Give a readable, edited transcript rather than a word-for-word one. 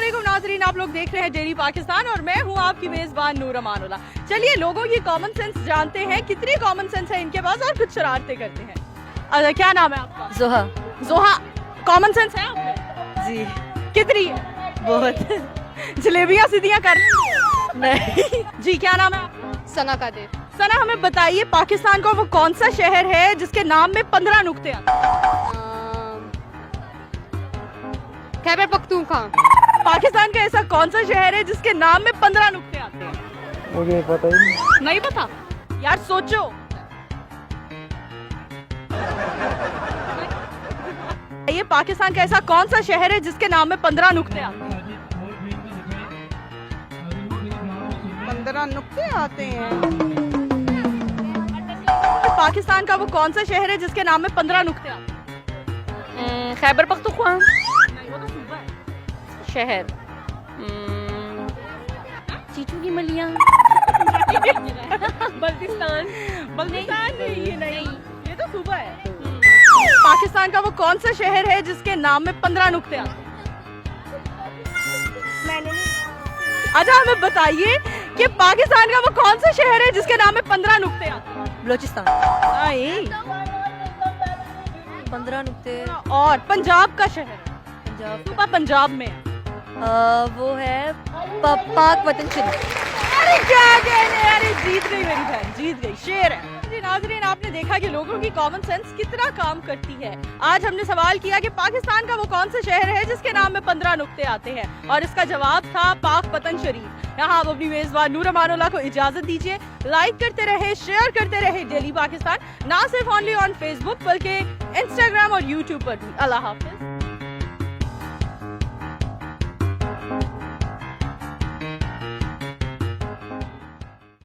अस्सलामुअलैकुम नाज़रीन, आप लोग देख रहे हैं डेली पाकिस्तान और मैं हूं आपकी मेजबान नूर अमानुल्लाह। चलिए लोगों की कॉमन सेंस जानते हैं, कितनी कॉमन सेंस है इनके पास और कुछ शरारतें करते हैं। अच्छा, क्या नाम है आपका? जोहा। जोहा, कॉमन सेंस है आप में? जी कितनी है? बहुत। जलेबियां सीधियां कर नहीं। जी, क्या नाम है आपका? सना कादिर। सना, हमें बताइए पाकिस्तान का वो कौन सा शहर है जिसके नाम में 15 नुक्ते आते हैं? खैबर पख्तूनख्वा। पाकिस्तान का ऐसा कौन सा शहर है जिसके नाम में 15 नुक्ते आते हैं? मुझे पता ही नहीं। नहीं पता यार, सोचो। ये पाकिस्तान का ऐसा कौन सा शहर है जिसके नाम में 15 नुक्ते आते हैं? 15 नुक्ते आते हैं। पाकिस्तान का वो कौन सा शहर है जिसके नाम में 15 नुक्ते आते हैं? खैबर पख्तूनख्वा। नहीं, वो तो सूबा है। शहर। चीचू की मलियां। बल्तिस्तान। बल्तिस्तान नहीं, ये नहीं, ये तो सूबा है। पाकिस्तान का वो कौन सा शहर है जिसके नाम में 15 नुक्ते आते हैं? अच्छा, हमें बताइए कि पाकिस्तान का वो कौन सा शहर है जिसके नाम में 15 नुक्ते आते हैं? बलोचिस्तान। नहीं। 15 नुक्ते। और पंजाब का शहर है, पंजाब। सूबा पंजाब में है। वो है पाक वतन शरीफ। अरे क्या कहने, अरे जीत गई मेरी बहन, जीत गई, शेर है। जी नाज़रीन, आपने देखा कि लोगों की कॉमन सेंस कितना काम करती है। आज हमने सवाल किया कि पाकिस्तान का वो कौन सा शहर है जिसके नाम में 15 नुक्ते आते हैं, और इसका जवाब था पाक वतन शरीफ। यहाँ आप अपनी मेजबान नूर अमानुल्लाह को इजाजत दीजिए। लाइक करते रहे, शेयर करते रहे डेली पाकिस्तान, ना सिर्फ ऑनली ऑन फेसबुक बल्कि इंस्टाग्राम और यूट्यूब पर भी। अल्लाह हाफिज।